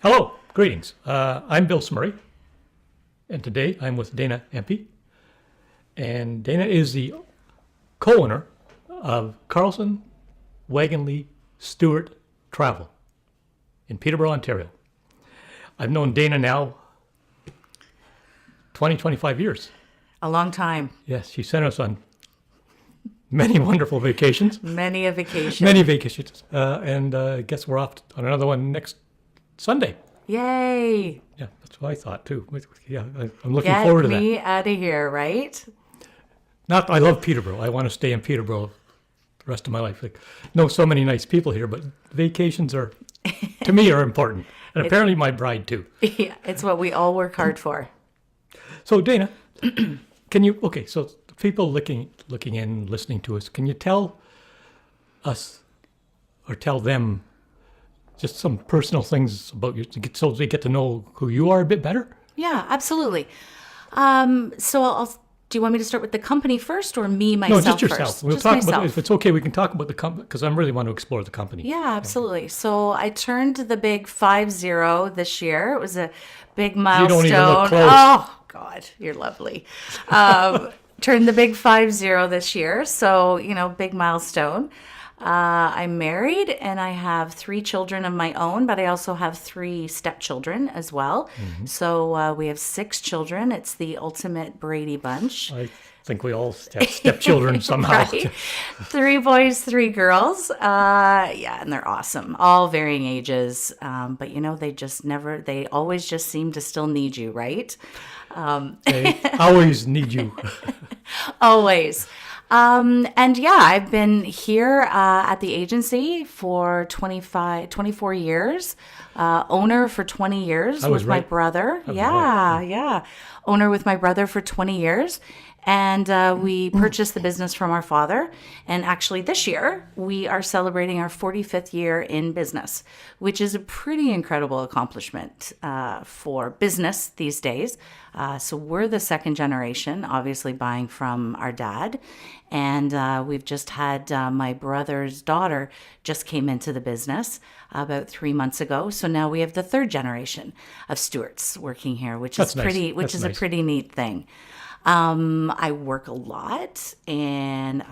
Hello, greetings. I'm Bill Smurray, and today I'm with Dana Empey. And Dana is the co-owner of Carlson Wagonlit Travel in Peterborough, Ontario. I've known Dana now 25 years. A long time. Yes, she sent us on many wonderful vacations. Many a vacation. Many vacations. And I guess we're off on another one next Sunday. Yay. Yeah, that's what I thought too. Yeah, I'm looking forward to that. Get me out of here, right? I love Peterborough. I want to stay in Peterborough the rest of my life. Know so many nice people here, but vacations are, to me, are important. And apparently my bride too. Yeah, it's what we all work hard for. So Dana, so the people looking in, listening to us, can you tell us or tell them just some personal things about you so they get to know who you are a bit better? Yeah, absolutely. Do you want me to start with the company first or me, myself first? No, just yourself. First? We'll just talk myself. about, if it's okay, we can talk about the company, because I really want to explore the company. Yeah, absolutely. So I turned the big 50 this year. It was a big milestone. You don't even look close. Oh, God, you're lovely. Turned the big 50 this year. So, big milestone. I'm married and I have 3 children of my own, but I also have 3 stepchildren as well. Mm-hmm. So we have 6 children. It's the ultimate Brady bunch. I think we all have stepchildren somehow. Right? 3 boys, 3 girls. And they're awesome. All varying ages. But they always just seem to still need you, right? They always need you. Always. I've been here at the agency for 24 years, owner for 20 years with my brother. Yeah. Owner with my brother for 20 years. And we purchased the business from our father. And actually this year, we are celebrating our 45th year in business, which is a pretty incredible accomplishment for business these days. So we're the second generation, obviously buying from our dad. And we've just had my brother's daughter just came into the business about 3 months ago. So now we have the third generation of stewards working here, which is a pretty neat thing. I work a lot and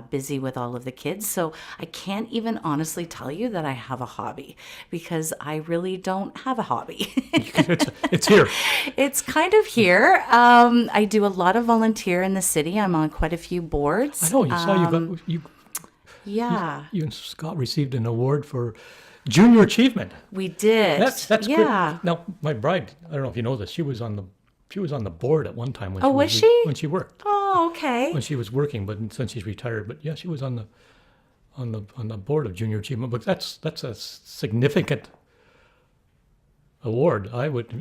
busy with all of the kids. So I can't even honestly tell you that I have a hobby because I really don't have a hobby. It's here. It's kind of here. I do a lot of volunteer in the city. I'm on quite a few boards. I know, you saw Yeah. You and Scott received an award for junior achievement. We did. That's great. Now, my bride, I don't know if you know this, she was on the board at one time when she worked. Oh, okay. When she was working, but since she's retired. But yeah, she was on the board of Junior Achievement. But that's a significant award. I would,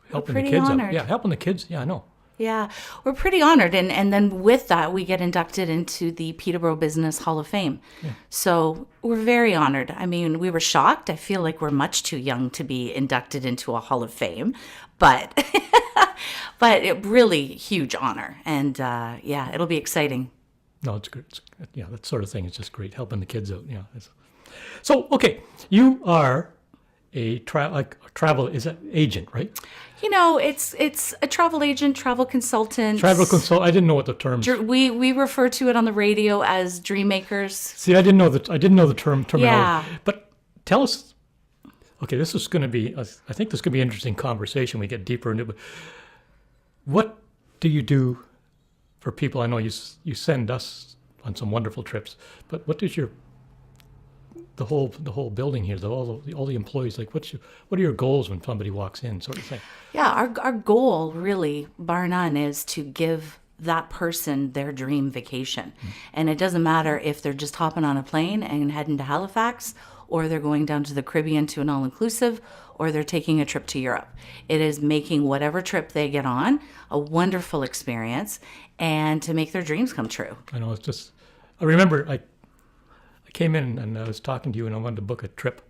helping the kids honored. out. Yeah, helping the kids. Yeah, I know. Yeah, we're pretty honored. And then with that, we get inducted into the Peterborough Business Hall of Fame. Yeah. So we're very honored. I mean, we were shocked. I feel like we're much too young to be inducted into a Hall of Fame, but it really huge honor. And it'll be exciting. No, it's great. That sort of thing is just great, helping the kids out. Yeah. So, okay, you are a travel agent, right? It's a travel agent, travel consultant. I didn't know what the term. We refer to it on the radio as dream makers. See, I didn't know the terminology. Yeah. But tell us. Okay, this is going to be. I think this is going to be an interesting conversation. We get deeper into it. What do you do for people? I know you send us on some wonderful trips, but what is the whole building here, all the employees, like what are your goals when somebody walks in, sort of thing? Yeah, our goal really, bar none, is to give that person their dream vacation. And it doesn't matter if they're just hopping on a plane and heading to Halifax, or they're going down to the Caribbean to an all-inclusive, or they're taking a trip to Europe. It is making whatever trip they get on a wonderful experience and to make their dreams come true. I know, I remember I came in and I was talking to you and I wanted to book a trip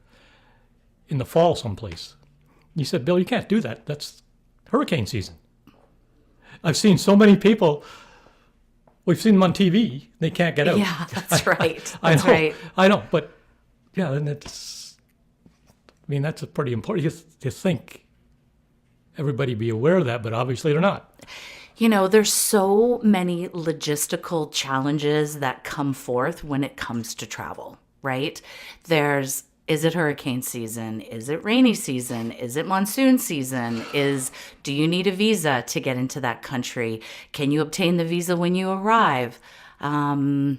in the fall someplace. You said, Bill, you can't do that. That's hurricane season. I've seen so many people, we've seen them on TV, they can't get out. Yeah, that's right. I know, but yeah, and I mean, that's a pretty important. You think everybody be aware of that, but obviously they're not. There's so many logistical challenges that come forth when it comes to travel, right? Is it hurricane season? Is it rainy season? Is it monsoon season? Do you need a visa to get into that country? Can you obtain the visa when you arrive? Do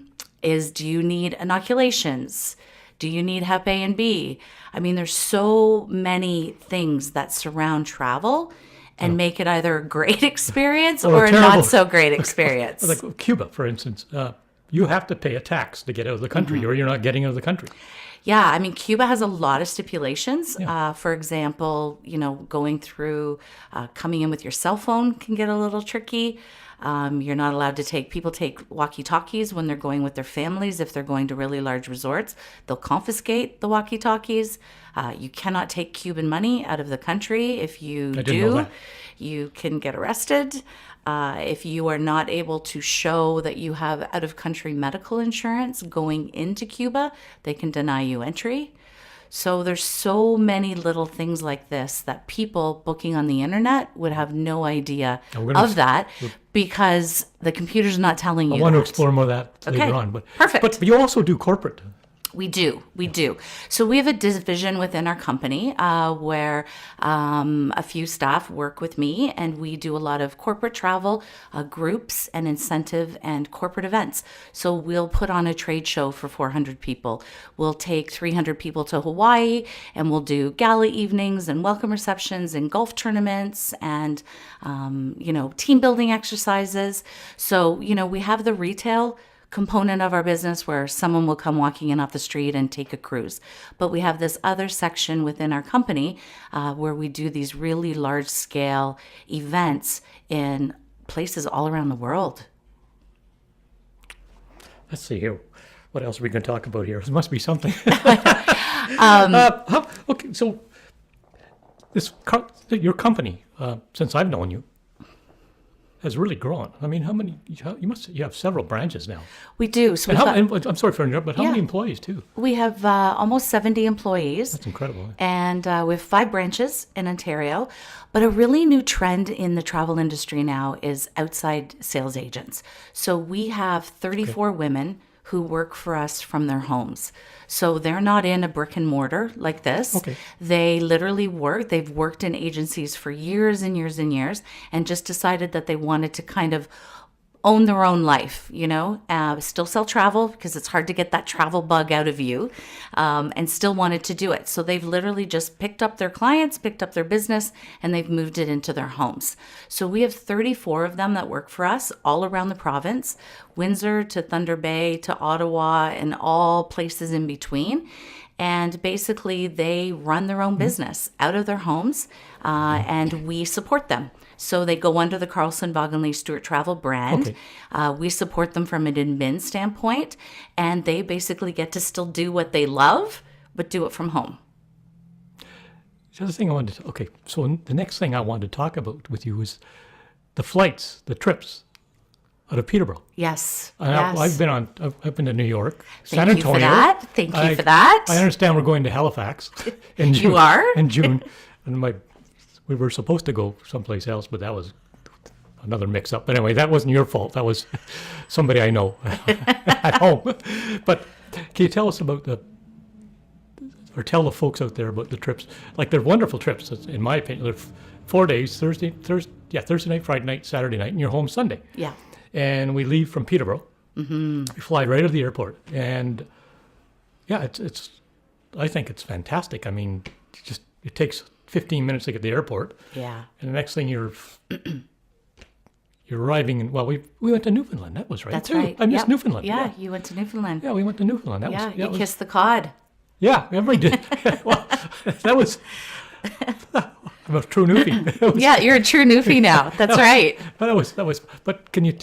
you need inoculations? Do you need Hep A and B? I mean, there's so many things that surround travel and make it either a great experience or a not so great experience. Like Cuba, for instance, you have to pay a tax to get out of the country, or you're not getting out of the country. Yeah, I mean, Cuba has a lot of stipulations. Yeah. For example, going through, coming in with your cell phone can get a little tricky. You're not allowed to people take walkie-talkies when they're going with their families. If they're going to really large resorts, they'll confiscate the walkie-talkies. You cannot take Cuban money out of the country. If you do, you can get arrested. If you are not able to show that you have out-of-country medical insurance going into Cuba, they can deny you entry. So there's so many little things like this that people booking on the internet would have no idea of that because the computer's not telling you. I want to explore more of that later on. But, perfect. But you also do corporate. We do. So we have a division within our company where a few staff work with me, and we do a lot of corporate travel, groups and incentive and corporate events. So we'll put on a trade show for 400 people. We'll take 300 people to Hawaii, and we'll do gala evenings and welcome receptions and golf tournaments and, team building exercises. So, we have the retail component of our business where someone will come walking in off the street and take a cruise. But we have this other section within our company where we do these really large scale events in places all around the world. Let's see here. What else are we going to talk about here? There must be something. Okay, so your company, since I've known you, has really grown. I mean, you have several branches now. We do. So I'm sorry for interrupting, but how many employees too? We have almost 70 employees. That's incredible. And we have 5 branches in Ontario. But a really new trend in the travel industry now is outside sales agents. So we have 34 women who work for us from their homes. So they're not in a brick and mortar like this. Okay. They literally they've worked in agencies for years and years and years and just decided that they wanted to kind of own their own life, still sell travel because it's hard to get that travel bug out of you, and still wanted to do it. So they've literally just picked up their clients, picked up their business, and they've moved it into their homes. So we have 34 of them that work for us all around the province, Windsor to Thunder Bay to Ottawa and all places in between. And basically they run their own business out of their homes, and we support them. So they go under the Carlson Wagonlit Travel brand. Okay. We support them from an admin standpoint, and they basically get to still do what they love, but do it from home. The other thing so the next thing I wanted to talk about with you is the flights, the trips out of Peterborough. Yes. I've been to New York, San Antonio. Thank you for that. I understand we're going to Halifax in June. You are? In June. And we were supposed to go someplace else, but that was another mix-up. But anyway, that wasn't your fault. That was somebody I know at home. But can you tell us about tell the folks out there about the trips? Like, they're wonderful trips, in my opinion. They're 4 days, Thursday night, Friday night, Saturday night, and you're home Sunday. Yeah. And we leave from Peterborough. Mm-hmm. We fly right out of the airport. And, yeah, I think it's fantastic. I mean, it takes 15 minutes to get to the airport. Yeah. And the next thing you're arriving in, we went to Newfoundland. That was right. That's too. right. I missed Newfoundland. Yeah, you went to Newfoundland. Yeah, we went to Newfoundland. You kissed the cod. Yeah, everybody did. Well, that was, I'm a true Newfie. Yeah, you're a true Newfie now. That's right. But can you,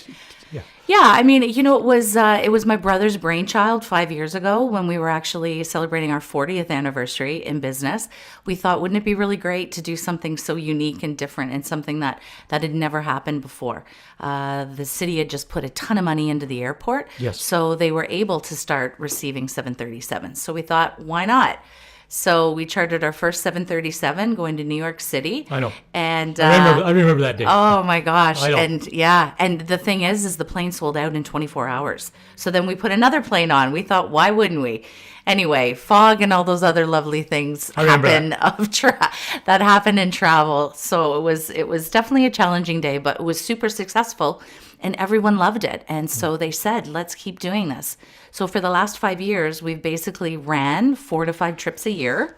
yeah. Yeah, I mean, it was my brother's brainchild 5 years ago when we were actually celebrating our 40th anniversary in business. We thought, wouldn't it be really great to do something so unique and different and something that had never happened before? The city had just put a ton of money into the airport. Yes. So they were able to start receiving 737s. So we thought, why not? So we chartered our first 737 going to New York City. I know. And I remember that day. oh my gosh. I know. And yeah. And the thing is the plane sold out in 24 hours. So then we put another plane on. We thought, why wouldn't we? Anyway, fog and all those other lovely things happen that happened in travel. So it was definitely a challenging day, but it was super successful and everyone loved it. And so they said, let's keep doing this. So for the last 5 years, we've basically ran 4 to 5 trips a year.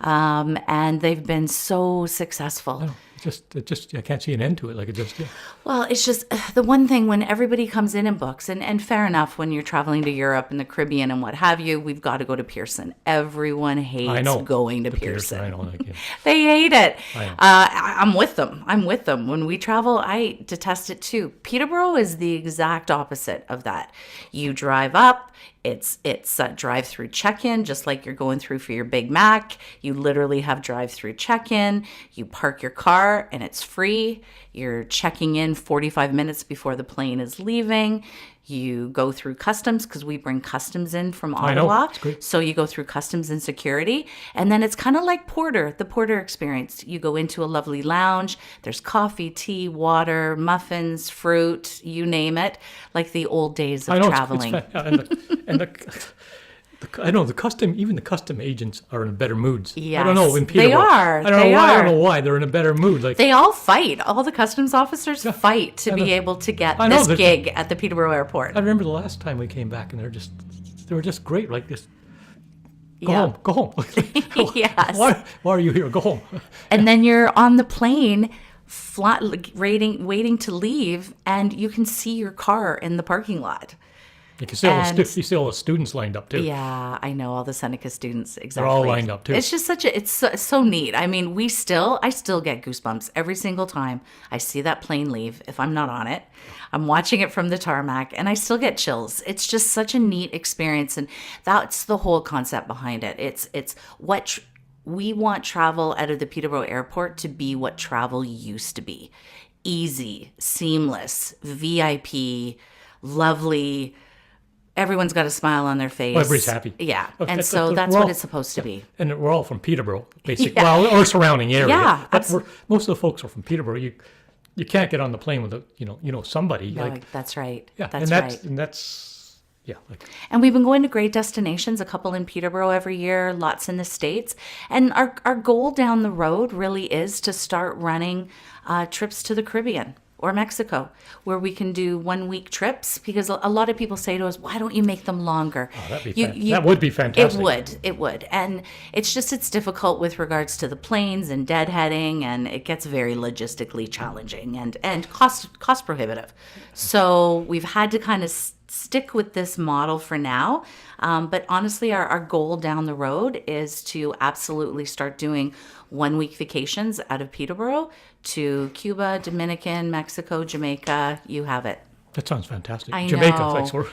And they've been so successful. It just I can't see an end to it. Like it just. Yeah. Well, it's just the one thing when everybody comes in and books, and fair enough, when you're traveling to Europe and the Caribbean and what have you, we've got to go to Pearson. Everyone hates going to Pearson. I know. Like, yeah. They hate it. I know. I'm with them. When we travel, I detest it too. Peterborough is the exact opposite of that. You drive up. It's a drive-through check-in, just like you're going through for your Big Mac. You literally have drive-through check-in. You park your car, and it's free. You're checking in 45 minutes before the plane is leaving. You go through customs because we bring customs in from Ottawa. So you go through customs and security. And then it's kind of like the Porter experience. You go into a lovely lounge. There's coffee, tea, water, muffins, fruit, you name it, like the old days of traveling. I know the custom agents are in better moods. Yes, I don't know in Peterborough. they are. I don't know why they're in a better mood. Like they all fight. All the customs officers fight to be able to get this gig at the Peterborough Airport. I remember the last time we came back, and they were just great. Like this, go home. Yes. Why are you here? Go home. And then you're on the plane, waiting to leave, and you can see your car in the parking lot. You can see all the students lined up too. Yeah, I know all the Seneca students. Exactly, they're all lined up too. It's just it's so neat. I mean, I still get goosebumps every single time I see that plane leave. If I'm not on it, I'm watching it from the tarmac, and I still get chills. It's just such a neat experience, and that's the whole concept behind it. It's what we want travel out of the Peterborough Airport to be what travel used to be: easy, seamless, VIP, lovely. Everyone's got a smile on their face. Well, everybody's happy. Yeah. And so that's what it's supposed to be. And we're all from Peterborough, basically. Yeah. Well, or surrounding area. Yeah. But most of the folks are from Peterborough. You can't get on the plane with somebody. No, that's right. Yeah. That's right. And that's, yeah. And we've been going to great destinations, a couple in Peterborough every year, lots in the States. And our goal down the road really is to start running trips to the Caribbean or Mexico, where we can do 1 week trips, because a lot of people say to us, why don't you make them longer? Oh, that would be fantastic. It would. And it's difficult with regards to the planes and deadheading, and it gets very logistically challenging and cost prohibitive. So we've had to kind of stick with this model for now. But honestly, our goal down the road is to absolutely start doing 1 week vacations out of Peterborough to Cuba, Dominican, Mexico, Jamaica. You have it. That sounds fantastic. I Jamaica, know. thanks.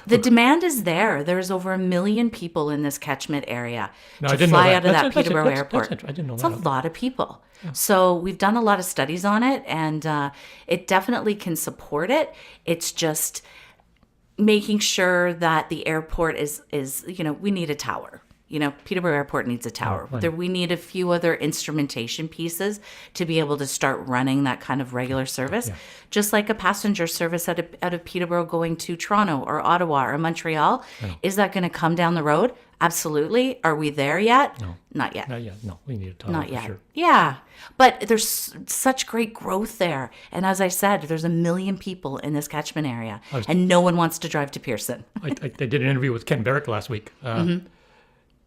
The demand is there. There's over 1 million people in this catchment area to fly out of that Peterborough Airport. I didn't know it's that. It's a lot of people. Yeah. So we've done a lot of studies on it, and it definitely can support it. It's just making sure that the airport is we need a tower. Peterborough Airport needs a tower. Oh, right. We need a few other instrumentation pieces to be able to start running that kind of regular service. Yeah. Just like a passenger service out of Peterborough going to Toronto or Ottawa or Montreal. Yeah. Is that going to come down the road? Absolutely. Are we there yet? No. Not yet. Not yet. No, we need a tower. Not yet. For sure. Yeah. But there's such great growth there. And as I said, there's 1 million people in this catchment area. And no one wants to drive to Pearson. I did an interview with Ken Barrick last week.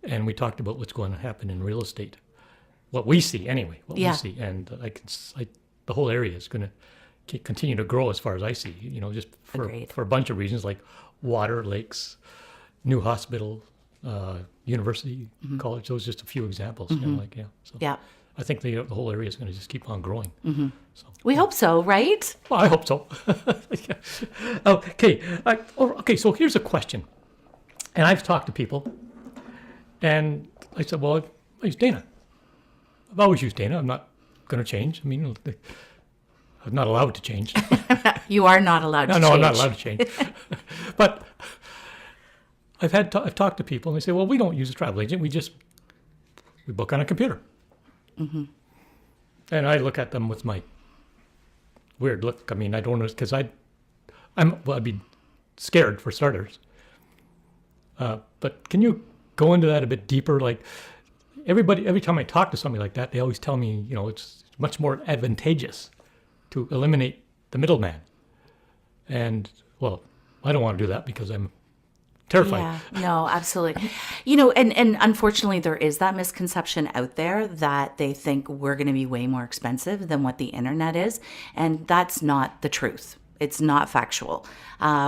And we talked about what's going to happen in real estate. What we see, anyway. We see. And the whole area is going to continue to grow as far as I see. Just for a bunch of reasons, like water, lakes, new hospital, university, college. Those are just a few examples. So I think the whole area is going to just keep on growing. Mm-hmm. So, we hope so, right? Well, I hope so. Okay. So here's a question. And I've talked to people. And I said, well, I use Dana. I've always used Dana. I'm not going to change. I mean, I'm not allowed to change. You are not allowed to change. No, I'm not allowed to change. But I've talked to people, and they say, well, we don't use a travel agent. We just we book on a computer. Mm-hmm. And I look at them with my weird look. I mean, I don't know, because I'd be scared for starters. But can you go into that a bit deeper? Like every time I talk to somebody like that, they always tell me, it's much more advantageous to eliminate the middleman. And well, I don't want to do that because I'm terrified. Yeah, no, absolutely. And unfortunately, there is that misconception out there that they think we're going to be way more expensive than what the internet is. And that's not the truth. It's not factual.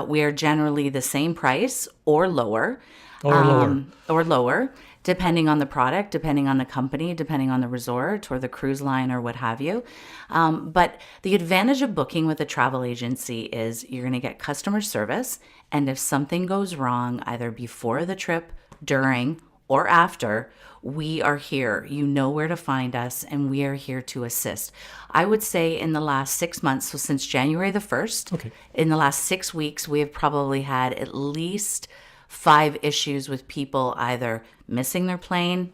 We are generally the same price or lower. Or lower, depending on the product, depending on the company, depending on the resort or the cruise line or what have you. But the advantage of booking with a travel agency is you're going to get customer service. And if something goes wrong, either before the trip, during, or after, we are here. You know where to find us, and we are here to assist. I would say in the last 6 months, so since January the 1st, in the last 6 weeks, we have probably had at least 5 issues with people either missing their plane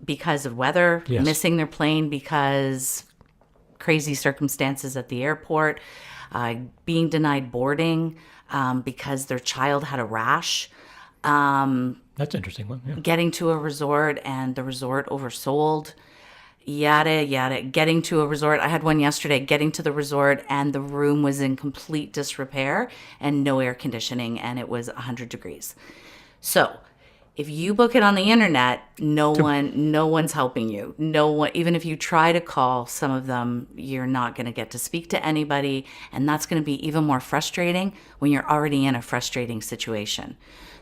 because of weather, missing their plane because crazy circumstances at the airport, being denied boarding because their child had a rash. That's an interesting one. Yeah. Getting to a resort and the resort oversold. Yada, yada. Getting to a resort. I had one yesterday, getting to the resort and the room was in complete disrepair and no air conditioning and it was 100 degrees. So if you book it on the internet, no one's helping you. No one, even if you try to call some of them, you're not going to get to speak to anybody. And that's going to be even more frustrating when you're already in a frustrating situation.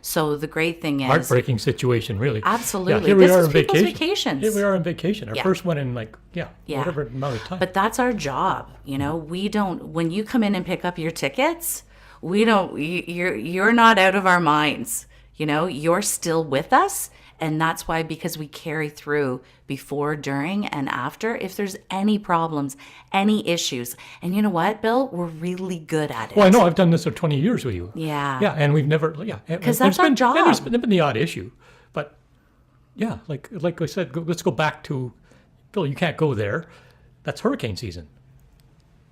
So the great thing is... Heartbreaking situation, really. Absolutely. Yeah, here we this are is on people's vacation. vacations. Here we are on vacation. Our first one in whatever amount of time. But that's our job. We don't... When you come in and pick up your tickets, we don't... You're not out of our minds. You're still with us. And that's why, because we carry through before, during, and after. If there's any problems, any issues. And you know what, Bill? We're really good at it. Well, I know. I've done this for 20 years with you. Yeah. Yeah, and we've never... Because that's our job. And there's been the odd issue. But, yeah, like I said, let's go back to... Bill, you can't go there. That's hurricane season.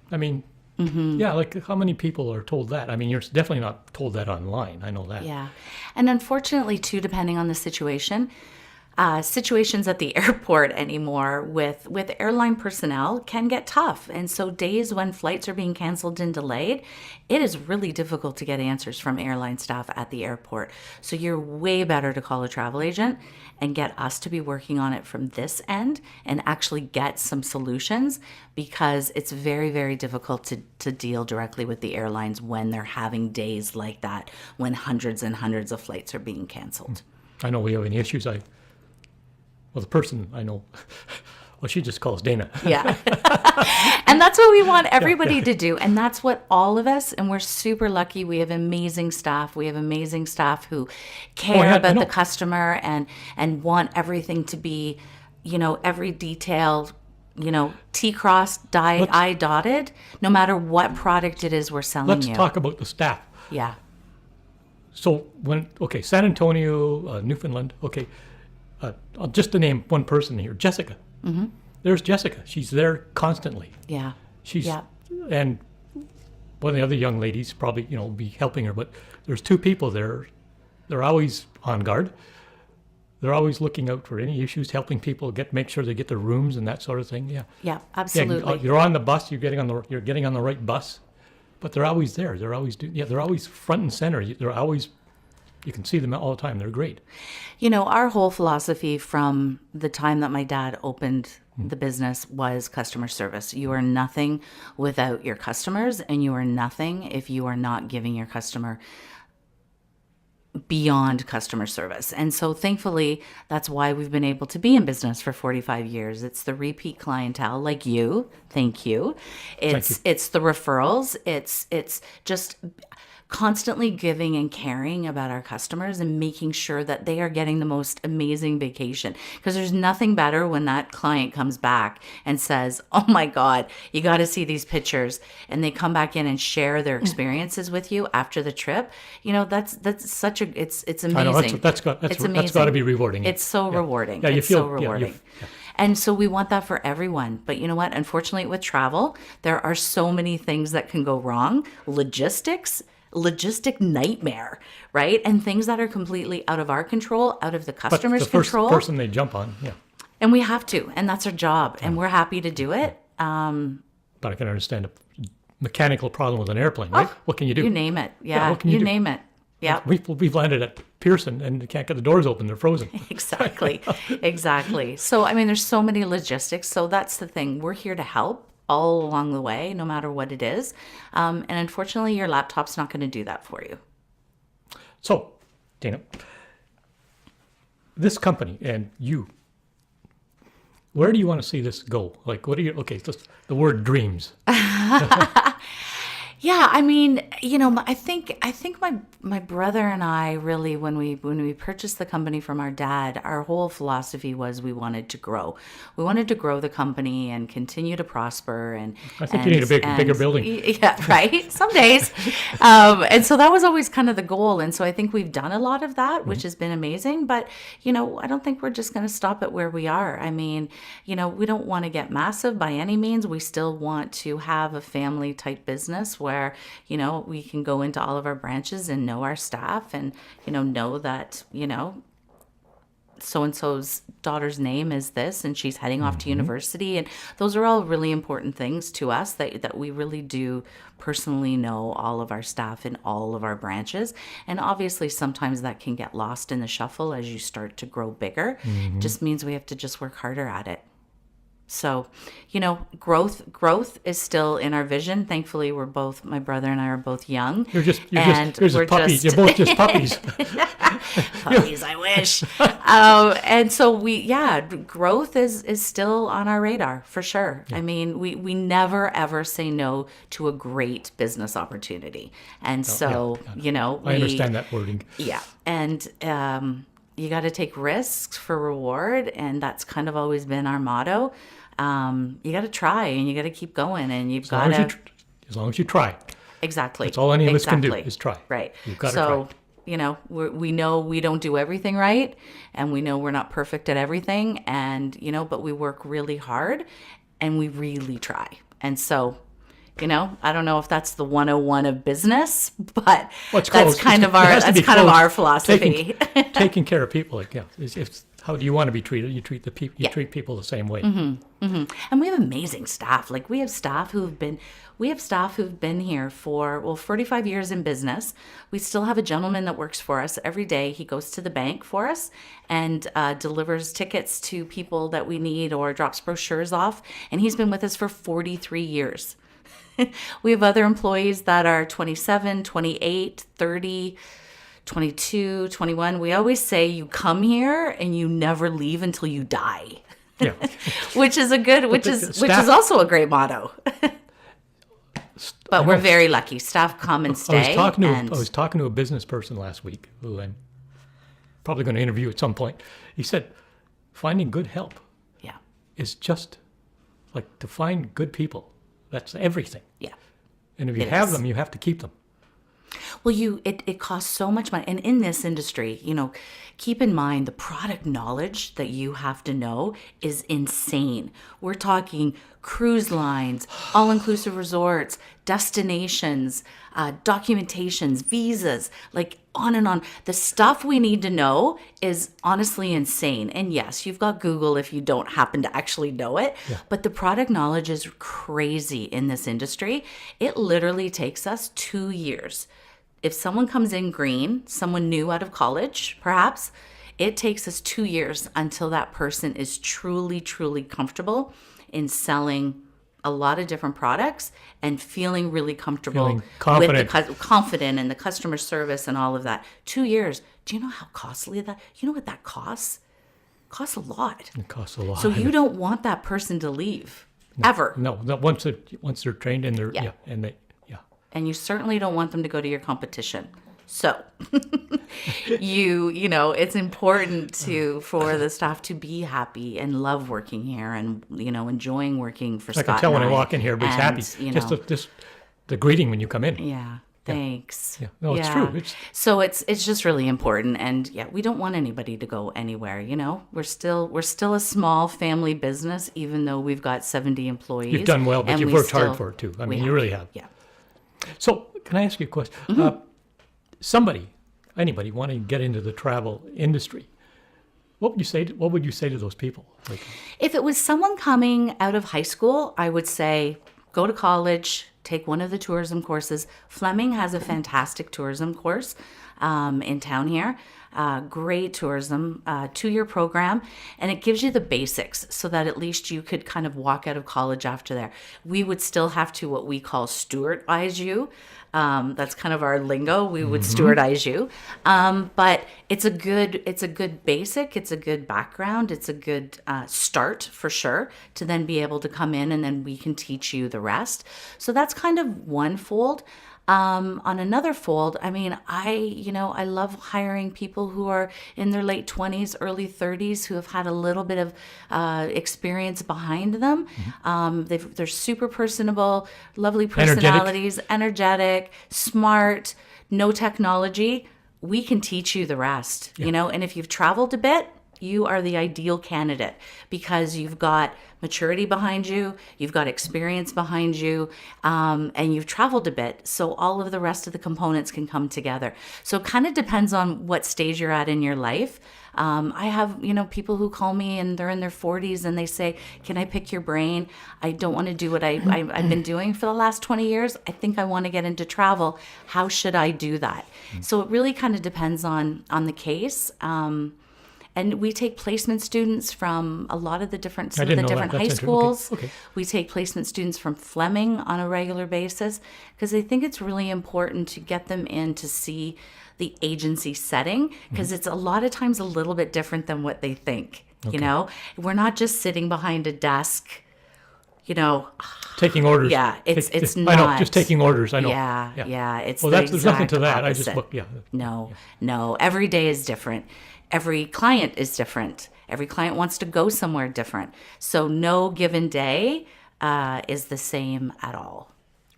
I mean... Mm-hmm. Yeah, like how many people are told that? I mean, you're definitely not told that online. I know that. Yeah. And unfortunately, too, depending on the situation, situations at the airport anymore with airline personnel can get tough. And so days when flights are being canceled and delayed, it is really difficult to get answers from airline staff at the airport. So you're way better to call a travel agent and get us to be working on it from this end and actually get some solutions, because it's very, very difficult to deal directly with the airlines when they're having days like that, when hundreds and hundreds of flights are being canceled. I know we have any issues. The person I know, well, she just calls Dana. Yeah. And that's what we want everybody to do. And that's what all of us, and we're super lucky. We have amazing staff. We have amazing staff who care about the customer and want everything to be, every detail, T crossed, I dotted, no matter what product it is we're selling you. Let's talk about the staff. Yeah. So San Antonio, Newfoundland, just to name one person here, Jessica. Mm-hmm. There's Jessica. She's there constantly. Yeah. And one of the other young ladies probably, will be helping her, but there's 2 people there. They're always on guard. They're always looking out for any issues, helping people make sure they get their rooms and that sort of thing. Yeah. Yeah, absolutely. Yeah, you're on the bus. You're getting on the right bus, but they're always there. They're always front and center. You can see them all the time. They're great. Our whole philosophy from the time that my dad opened the business was customer service. You are nothing without your customers, and you are nothing if you are not giving your customer beyond customer service. And so thankfully, that's why we've been able to be in business for 45 years. It's the repeat clientele like you. Thank you. It's the referrals. It's just constantly giving and caring about our customers and making sure that they are getting the most amazing vacation. Because there's nothing better when that client comes back and says, oh my God, you got to see these pictures. And they come back in and share their experiences with you after the trip. That's such a, it's amazing. I know, that's got to be rewarding. It's so rewarding. Yeah, you it's feel so rewarding. And so we want that for everyone. But you know what? Unfortunately, with travel, there are so many things that can go wrong. Logistic nightmare, right? And things that are completely out of our control, out of the customer's control. The first person they jump on, yeah. And we have to, and that's our job, and we're happy to do it. But I can understand a mechanical problem with an airplane, right? What can you do? You name it. Yeah, what can you do? name it. Yeah. We've landed at Pearson and can't get the doors open. They're frozen. Exactly. Exactly. So, I mean, there's so many logistics. So that's the thing. We're here to help all along the way, no matter what it is. And unfortunately, your laptop's not going to do that for you. So, Dana, this company and you, where do you want to see this go? Like, what are you, okay, just the word dreams. Yeah, I mean, I think my brother and I really, when we purchased the company from our dad, our whole philosophy was we wanted to grow. We wanted to grow the company and continue to prosper. And I think you need a bigger building. Yeah, right. Some days. And so that was always kind of the goal. And so I think we've done a lot of that, which has been amazing. But I don't think we're just going to stop at where we are. I mean, we don't want to get massive by any means. We still want to have a family type business where we can go into all of our branches and know our staff and, know that, so-and-so's daughter's name is this and she's heading off to university. And those are all really important things to us that we really do personally know all of our staff in all of our branches. And obviously sometimes that can get lost in the shuffle as you start to grow bigger. It just means we have to just work harder at it. So, growth is still in our vision. Thankfully, my brother and I are both young. You're just puppies. You're both just puppies. Puppies, I wish. And so growth is still on our radar for sure. Yeah. I mean, we never ever say no to a great business opportunity. And I understand that wording. Yeah. And, you got to take risks for reward. And that's kind of always been our motto. You got to try and you got to keep going and you've got to. As long as you try. Exactly. That's all any of us can do is try. Right. You've got to try. We know we don't do everything right and we know we're not perfect at everything and, but we work really hard and we really try. And so, I don't know if that's the 101 of business, but that's kind of our philosophy. Taking care of people, how do you want to be treated? You treat the people. You treat people the same way. Mm-hmm, mm-hmm. And we have amazing staff. Like we have staff who've been here for 45 years in business. We still have a gentleman that works for us every day. He goes to the bank for us and delivers tickets to people that we need or drops brochures off. And he's been with us for 43 years. We have other employees that are 27, 28, 30, 22, 21. We always say you come here and you never leave until you die. Yeah. which is also a great motto. But we're very lucky. Staff come and stay. I was talking to a business person last week who I'm probably going to interview at some point. He said, finding good help is just like to find good people. That's everything. Yeah. And if you have them, you have to keep them. Well, it costs so much money. And in this industry, keep in mind the product knowledge that you have to know is insane. We're talking cruise lines, all-inclusive resorts, destinations, documentations, visas, like on and on. The stuff we need to know is honestly insane. And yes, you've got Google if you don't happen to actually know it. Yeah. But the product knowledge is crazy in this industry. It literally takes us 2 years. If someone comes in green, someone new out of college, perhaps, it takes us 2 years until that person is truly, truly comfortable in selling a lot of different products and feeling really comfortable, confident in the customer service and all of that. 2 years. Do you know how costly that? You know what that costs? It costs a lot. It costs a lot. So you don't want that person to leave ever. No. Once they're trained and they're and you certainly don't want them to go to your competition. So it's important for the staff to be happy and love working here and, enjoying working for Scott. I can tell when I walk in here, everybody's happy. Just the greeting when you come in. Yeah. Thanks. Yeah. No, it's true. So it's just really important, and we don't want anybody to go anywhere. We're still a small family business, even though we've got 70 employees. You've done well, but you've worked hard for it too. I mean, you really have. Yeah. So can I ask you a question? Anybody wanting to get into the travel industry, what would you say to those people? If it was someone coming out of high school, I would say go to college, take one of the tourism courses. Fleming has a fantastic tourism course in town here. Great tourism, 2-year program, and it gives you the basics so that at least you could kind of walk out of college after there. We would still have to what we call stewardize you. That's kind of our lingo. We would stewardize you, but it's a good basic. It's a good background. It's a good start for sure to then be able to come in, and then we can teach you the rest. So that's kind of one fold. On another fold, I mean, I love hiring people who are in their late 20s, early 30s, who have had a little bit of experience behind them. They're super personable, lovely personalities, energetic, smart, no technology. We can teach you the rest, and if you've traveled a bit, you are the ideal candidate because you've got maturity behind you, you've got experience behind you, and you've traveled a bit. So all of the rest of the components can come together. So it kind of depends on what stage you're at in your life. I have, people who call me and they're in their 40s and they say, can I pick your brain? I don't want to do what I've been doing for the last 20 years. I think I want to get into travel. How should I do that? So it really kind of depends on the case. And we take placement students from a lot of the different high schools. Okay. We take placement students from Fleming on a regular basis because I think it's really important to get them in to see the agency setting because it's a lot of times a little bit different than what they think. Okay. We're not just sitting behind a desk, taking orders. Yeah, it's not. I know, just taking orders. I know. Yeah. It's there's nothing to that. Opposite. I just look. Yeah. No. Every day is different. Every client is different. Every client wants to go somewhere different. So no given day is the same at all.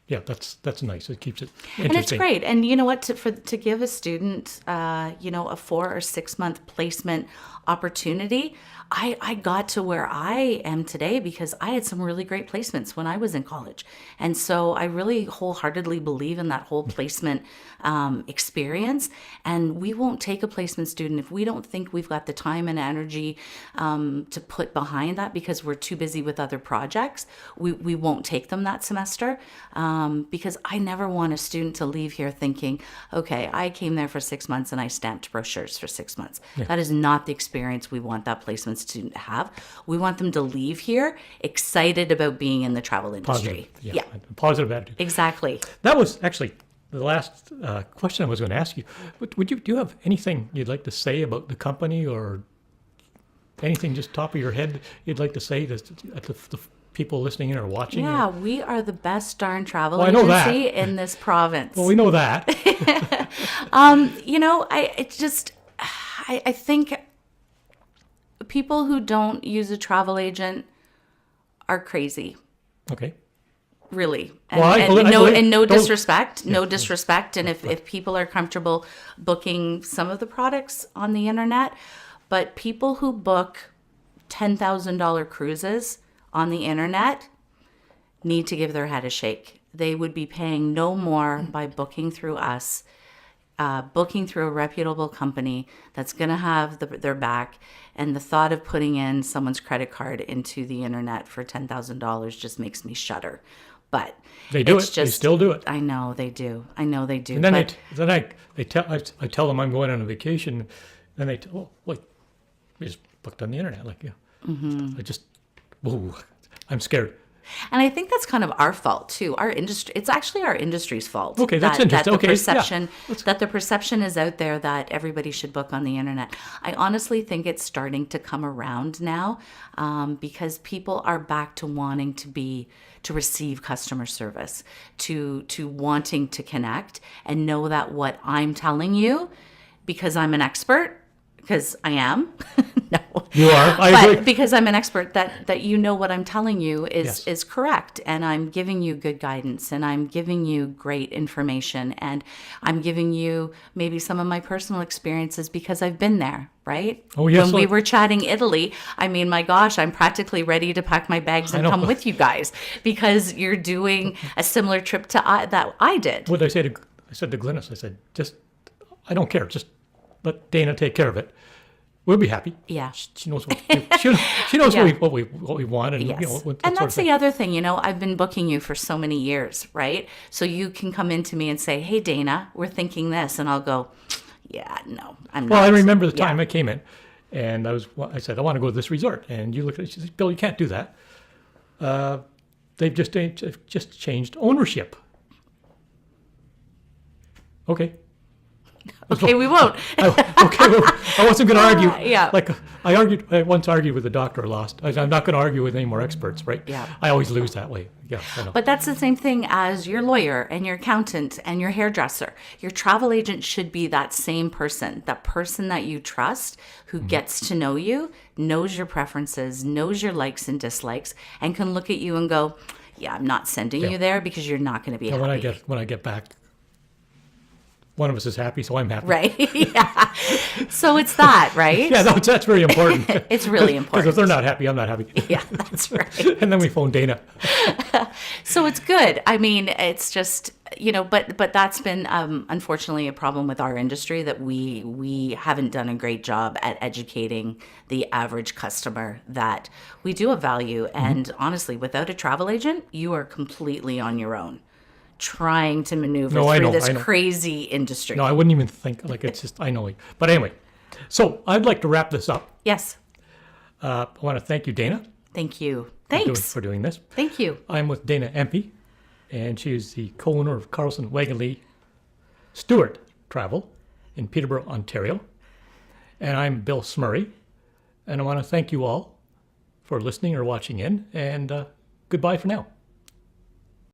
Yeah, that's nice. It keeps it interesting. And it's great. And you know what? To give a student, a 4 or 6 month placement opportunity, I got to where I am today because I had some really great placements when I was in college. And so I really wholeheartedly believe in that whole placement experience. And we won't take a placement student if we don't think we've got the time and energy to put behind that because we're too busy with other projects. We won't take them that semester because I never want a student to leave here thinking, okay, I came there for 6 months and I stamped brochures for 6 months. Yeah. That is not the experience we want that placement student to have. We want them to leave here excited about being in the travel industry. Positive, yeah. Positive attitude. Exactly. That was actually the last question I was going to ask you. Do you have anything you'd like to say about the company or anything just top of your head you'd like to say to the people listening in or watching? Yeah, we are the best darn travel agency in this province. Well, we know that. I think people who don't use a travel agent are crazy. Okay. Really. And no disrespect. No disrespect. And if people are comfortable booking some of the products on the internet, but people who book $10,000 cruises on the internet need to give their head a shake. They would be paying no more by booking through us, booking through a reputable company that's going to have their back. And the thought of putting in someone's credit card into the internet for $10,000 just makes me shudder. But they do it. They still do it. I know they do. And then I tell them I'm going on a vacation, and they tell, we just booked on the internet. Like, yeah. Mm-hmm. I'm scared. And I think that's kind of our fault too. Our industry, it's actually our industry's fault. Okay, that's interesting. That the perception is out there that everybody should book on the internet. I honestly think it's starting to come around now, because people are back to wanting to receive customer service, to wanting to connect and know that what I'm telling you, because I'm an expert, because I am. No. You are. I agree. Because I'm an expert, that you know what I'm telling you is correct, and I'm giving you good guidance, and I'm giving you great information, and I'm giving you maybe some of my personal experiences because I've been there, right? Oh, yes. When we were chatting Italy, I mean, my gosh, I'm practically ready to pack my bags and come with you guys because you're doing a similar trip that I did. What did I said to Glynis, I said, I don't care. Just let Dana take care of it. We'll be happy. Yeah, she knows what she knows what we want, and yes. And that's the other thing. I've been booking you for so many years, right? So you can come into me and say, "Hey, Dana, we're thinking this," and I'll go, "Yeah, no, I'm not." Well, I remember the time I came in, and I said, "I want to go to this resort," and you looked at it. She said, "Bill, you can't do that. They've just changed ownership." Okay. Okay, we won't. I wasn't going to argue. Yeah. Like I once argued with a doctor, lost. I'm not going to argue with any more experts, right? Yeah. I always lose that way. Yeah. I know. But that's the same thing as your lawyer and your accountant and your hairdresser. Your travel agent should be that same person, that person that you trust, who gets to know you, knows your preferences, knows your likes and dislikes, and can look at you and go, "Yeah, I'm not sending you there because you're not going to be happy." When I get back, one of us is happy, so I'm happy. Right. Yeah. So it's that, right? Yeah, that's very important. It's really important. Because if they're not happy, I'm not happy. Yeah, that's right. And then we phone Dana. So it's good. I mean, it's just, but that's been unfortunately a problem with our industry, that we haven't done a great job at educating the average customer that we do have value. And honestly, without a travel agent, you are completely on your own, trying to maneuver through this crazy industry. No, I wouldn't even think, it's just, I know. But anyway, so I'd like to wrap this up. Yes. I want to thank you, Dana. Thank you. Thanks. For doing this. Thank you. I'm with Dana Empey, and she's the co-owner of Carlson Wagonlit Travel in Peterborough, Ontario. And I'm Bill Smurray, and I want to thank you all for listening or watching in, and goodbye for now.